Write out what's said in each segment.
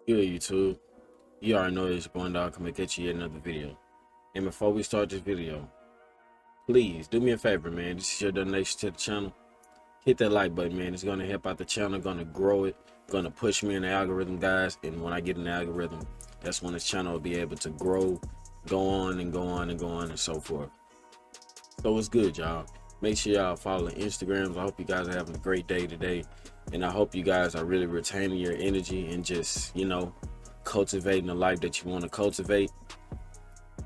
Yeah, YouTube. You already know it's going down. Come and catch you yet another video. And before we start this video, please do me a favor, man. This is your donation to the channel. Hit that like button, man. It's gonna help out the channel, gonna grow it, gonna push me in the algorithm, guys. And when I get in the algorithm, that's when this channel will be able to grow, go on and go on and go on and so forth. So it's good, y'all. Make sure y'all follow the Instagrams. I hope you guys are having a great day today. And I hope you guys are really retaining your energy and just, cultivating the life that you want to cultivate.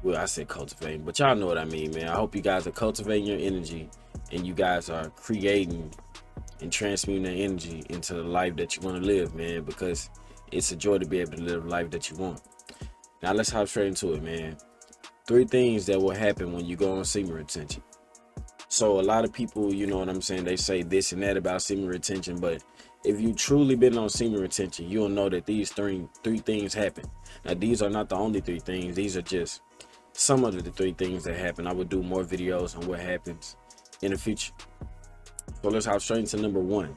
Well, I said cultivating, but y'all know what I mean, man. I hope you guys are cultivating your energy and you guys are creating and transmuting that energy into the life that you want to live, man, because it's a joy to be able to live the life that you want. Now let's hop straight into it, man. 3 things that will happen when you go on semen retention. So a lot of people, you know what I'm saying, they say this and that about semen retention, but if you truly been on semen retention, you'll know that these three things happen. Now these are not the only 3 things. These are just some of the 3 things that happen. I will do more videos on what happens in the future. So let's hop straight into number one.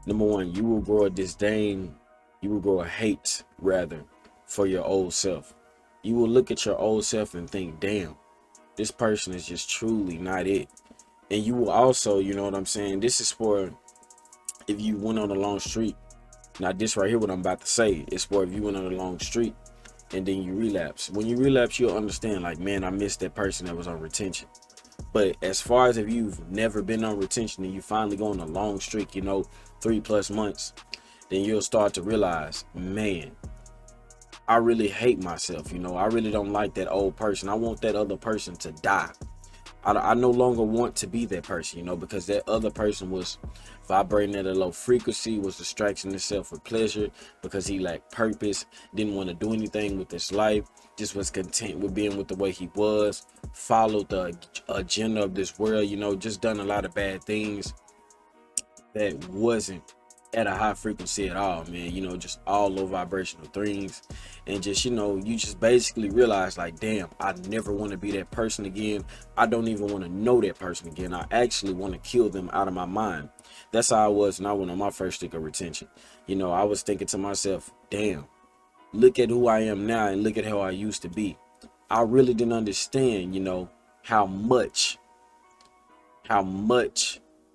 Number one, you will grow a disdain, you will grow a hate rather for your old self. You will look at your old self and think, damn, this person is just truly not it. And you will also, you know what I'm saying, this is for if you went on a long street. Now this right here, what I'm about to say, is for if you went on a long street and then you relapse. When you relapse, you'll understand, like, man, I missed that person that was on retention. But as far as if you've never been on retention and you finally go on a long streak, 3+ months, then you'll start to realize, man, I really hate myself. I really don't like that old person. I want that other person to die. I no longer want to be that person, because that other person was vibrating at a low frequency, was distracting himself with pleasure because he lacked purpose, didn't want to do anything with his life, just was content with being with the way he was, followed the agenda of this world, just done a lot of bad things that wasn't at a high frequency at all, man. Just all low vibrational things. And just, you just basically realize, like, damn, I never want to be that person again. I don't even want to know that person again. I actually want to kill them out of my mind. That's how I was when I went on my first stick of retention. I was thinking to myself, damn, look at who I am now and look at how I used to be. I really didn't understand, how much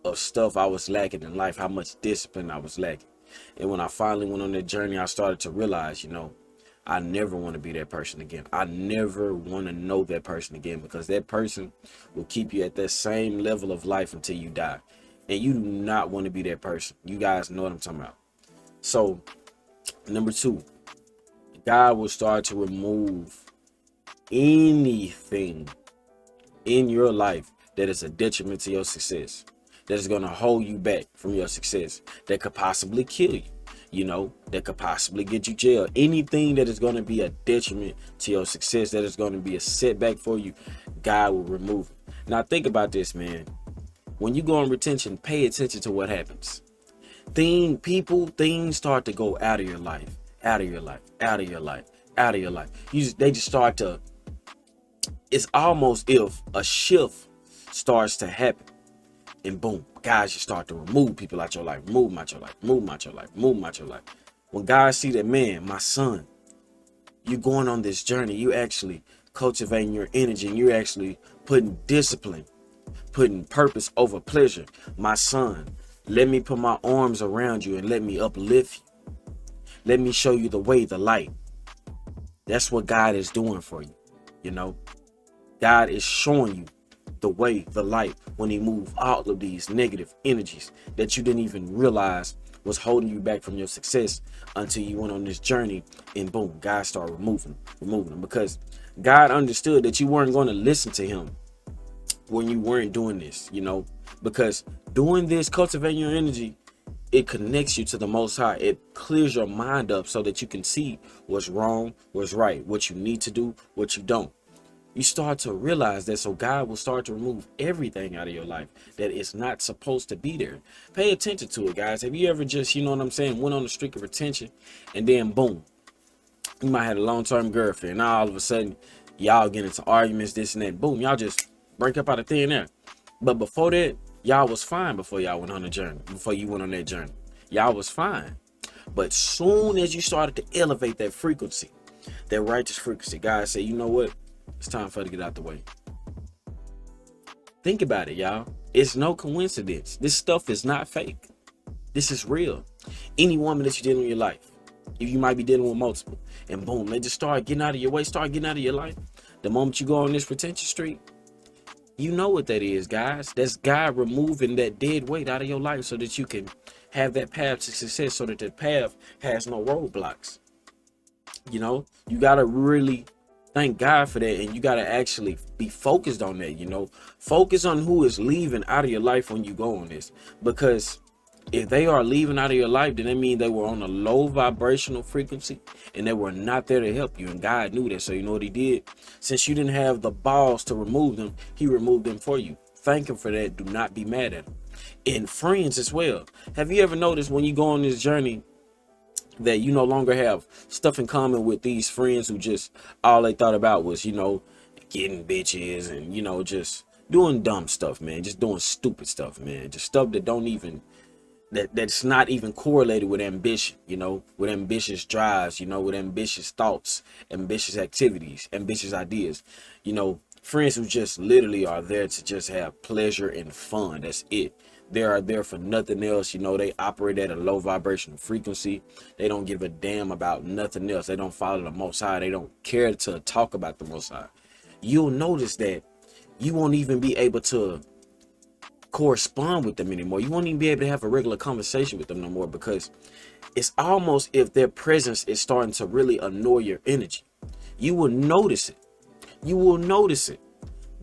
of stuff I was lacking in life, how much discipline I was lacking. And when I finally went on that journey, I started to realize, I never want to be that person again. I never want to know that person again, because that person will keep you at that same level of life until you die. And you do not want to be that person. You guys know what I'm talking about. So, number 2, God will start to remove anything in your life that is a detriment to your success, that is going to hold you back from your success, that could possibly kill you, that could possibly get you jailed. Anything that is going to be a detriment to your success, that is going to be a setback for you, God will remove it. Now think about this, man. When you go on retention, pay attention to what happens. Things start to go out of your life, out of your life, out of your life, out of your life. They just start to, it's almost if a shift starts to happen. And boom, guys, you start to remove people out your life, remove them out your life, move them out your life, move them out your life. When guys see that, man, my son, you going on this journey, you actually cultivating your energy, and you're actually putting discipline, putting purpose over pleasure. My son, let me put my arms around you and let me uplift you. Let me show you the way, the light. That's what God is doing for you. God is showing you the way, the light, when he moved all of these negative energies that you didn't even realize was holding you back from your success, until you went on this journey, and boom, God started removing them, because God understood that you weren't going to listen to him when you weren't doing this, because doing this, cultivating your energy, it connects you to the Most High. It clears your mind up so that you can see what's wrong, what's right, what you need to do, what you don't. You start to realize that, so God will start to remove everything out of your life that is not supposed to be there. Pay attention to it, guys. Have you ever just, went on the streak of retention, and then boom, you might have a long-term girlfriend. Now all of a sudden, y'all get into arguments, this and that. Boom, y'all just break up out of thin air. But before that, y'all was fine before y'all went on the journey, before you went on that journey. Y'all was fine. But soon as you started to elevate that frequency, that righteous frequency, God said, you know what? It's time for her to get out the way. Think about it, y'all. It's no coincidence. This stuff is not fake. This is real. Any woman that you're dealing with in your life, if you might be dealing with multiple, and boom, they just start getting out of your way, start getting out of your life. The moment you go on this retention street, you know what that is, guys. That's God removing that dead weight out of your life so that you can have that path to success, so that the path has no roadblocks. You know, you got to really thank God for that, and you got to actually be focused on that. You know, focus on who is leaving out of your life when you go on this, because if they are leaving out of your life, then that means they were on a low vibrational frequency and they were not there to help you. And God knew that. So you know what he did? Since you didn't have the balls to remove them, he removed them for you. Thank him for that. Do not be mad at him. And friends as well. Have you ever noticed when you go on this journey that you no longer have stuff in common with these friends who just all they thought about was, you know, getting bitches and, you know, just doing dumb stuff, man. Just doing stupid stuff, man. Just stuff that don't even that's not even correlated with ambition, you know, with ambitious drives, you know, with ambitious thoughts, ambitious activities, ambitious ideas, you know, friends who just literally are there to just have pleasure and fun. That's it. They are there for nothing else. You know, they operate at a low vibrational frequency. They don't give a damn about nothing else. They don't follow the Most High. They don't care to talk about the Most High. You'll notice that you won't even be able to correspond with them anymore. You won't even be able to have a regular conversation with them no more, because it's almost if their presence is starting to really annoy your energy. You will notice it. You will notice it.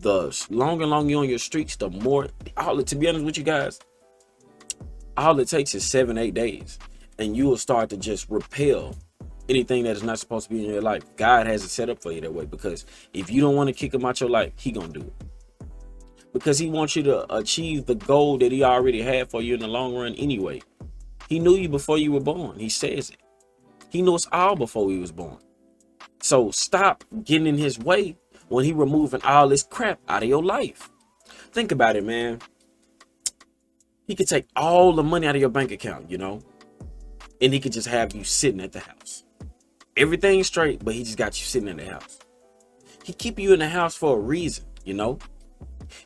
The longer and longer you're on your streets, the more, to be honest with you guys, all it takes is 7-8 days and you will start to just repel anything that is not supposed to be in your life. God has it set up for you that way, because if you don't want to kick him out your life, he gonna do it. Because he wants you to achieve the goal that he already had for you in the long run anyway. He knew you before you were born. He says it. He knew us all before we was born. So stop getting in his way when he removing all this crap out of your life. Think about it, man. He could take all the money out of your bank account, you know, and he could just have you sitting at the house. Everything's straight, but he just got you sitting in the house. He keep you in the house for a reason, you know.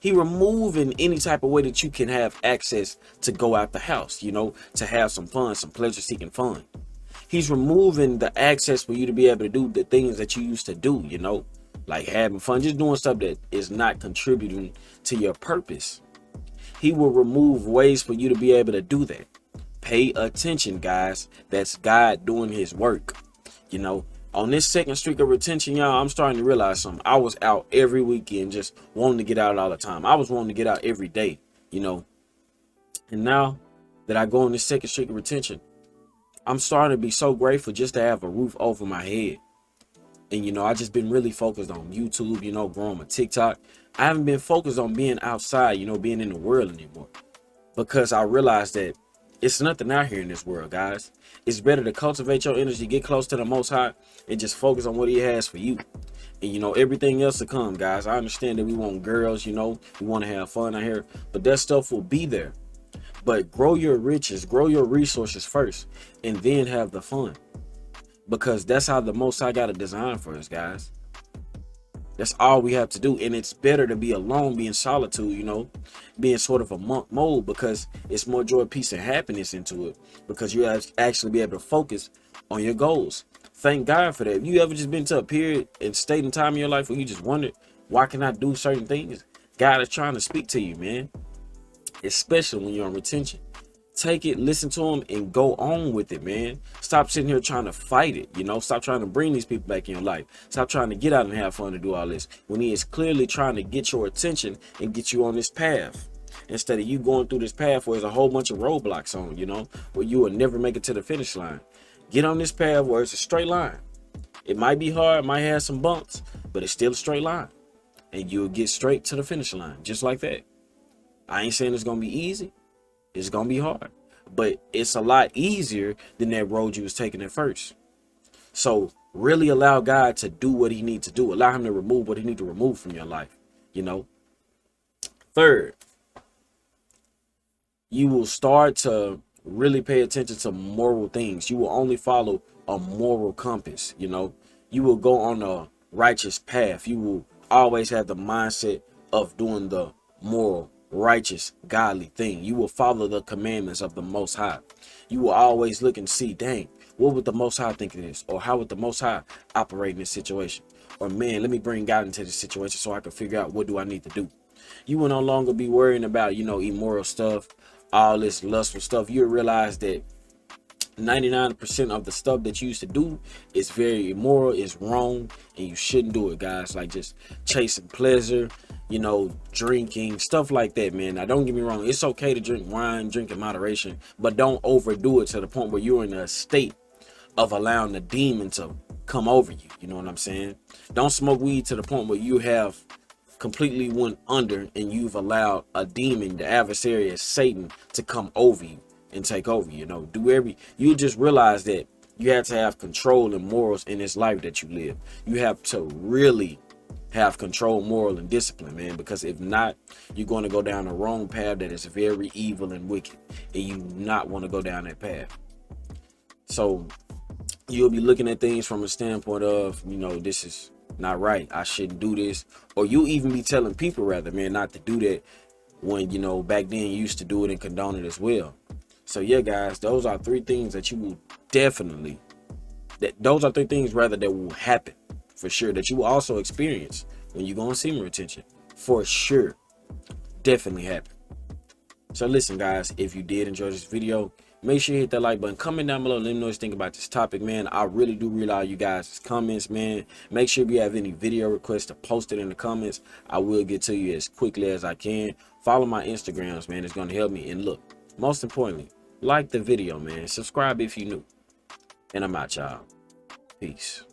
He removing any type of way that you can have access to go out the house, you know, to have some fun, some pleasure seeking fun. He's removing the access for you to be able to do the things that you used to do, you know, like having fun, just doing stuff that is not contributing to your purpose. He will remove ways for you to be able to do that. Pay attention, guys. That's God doing his work. You know, on this second streak of retention, y'all, I'm starting to realize something. I was out every weekend just wanting to get out all the time. I was wanting to get out every day, you know. And now that I go on this second streak of retention, I'm starting to be so grateful just to have a roof over my head. And, you know, I just been really focused on YouTube, you know, growing my TikTok. I haven't been focused on being outside, you know, being in the world anymore, because I realized that it's nothing out here in this world, guys. It's better to cultivate your energy, get close to the Most High, and just focus on what he has for you. And, you know, everything else to come, guys. I understand that we want girls, you know, we want to have fun out here, but that stuff will be there. But grow your riches, grow your resources first, and then have the fun. Because that's how the Most High got a design for us, guys. That's all we have to do. And it's better to be alone, be in solitude, you know, being sort of a monk mode, because it's more joy, peace, and happiness into it, because you actually be able to focus on your goals. Thank God for that. If you ever just been to a period and state in time in your life where you just wondered, why can I do certain things? God is trying to speak to you, man, especially when you're on retention. Take it, listen to him, and go on with it, man. Stop sitting here trying to fight it, you know. Stop trying to bring these people back in your life. Stop trying to get out and have fun to do all this, when he is clearly trying to get your attention and get you on this path, instead of you going through this path where there's a whole bunch of roadblocks on, you know, where you will never make it to the finish line. Get on this path where it's a straight line. It might be hard, might have some bumps, but it's still a straight line, and you'll get straight to the finish line just like that. I ain't saying it's gonna be easy. It's gonna be hard, but it's a lot easier than that road you was taking at first. So really allow God to do what he needs to do. Allow him to remove what he needs to remove from your life, you know. Third, you will start to really pay attention to moral things. You will only follow a moral compass. You know, you will go on a righteous path. You will always have the mindset of doing the moral, righteous, godly thing. You will follow the commandments of the Most High. You will always look and see, dang, what would the Most High think of this? Or how would the Most High operate in this situation? Or man, let me bring God into this situation so I can figure out what do I need to do. You will no longer be worrying about, you know, immoral stuff, all this lustful stuff. You'll realize that 99% of the stuff that you used to do is very immoral, is wrong, and you shouldn't do it, guys. Like just chasing pleasure, you know, drinking, stuff like that, man. Now, don't get me wrong. It's okay to drink wine, drink in moderation, but don't overdo it to the point where you're in a state of allowing the demon to come over you. You know what I'm saying? Don't smoke weed to the point where you have completely went under and you've allowed a demon, the adversary of Satan, to come over you and take over. You know, you just realize that you have to have control and morals in this life that you live. You have to really have control, moral, and discipline, man, because if not, you're going to go down the wrong path that is very evil and wicked, and you not want to go down that path. So you'll be looking at things from a standpoint of, you know, this is not right, I shouldn't do this. Or you even be telling people, rather, man, not to do that, when, you know, back then you used to do it and condone it as well. So yeah, guys, those are three things that you will definitely, those are three things rather that will happen for sure, that you will also experience when you go on semen retention, for sure. Definitely happen. So listen, guys, if you did enjoy this video, make sure you hit that like button, comment down below, let me know what you think about this topic, man. I really do rely on you guys' comments, man. Make sure if you have any video requests to post it in the comments. I will get to you as quickly as I can. Follow my Instagrams, man. It's going to help me. And look, most importantly, like the video, man. Subscribe if you're new. And I'm out, y'all. Peace.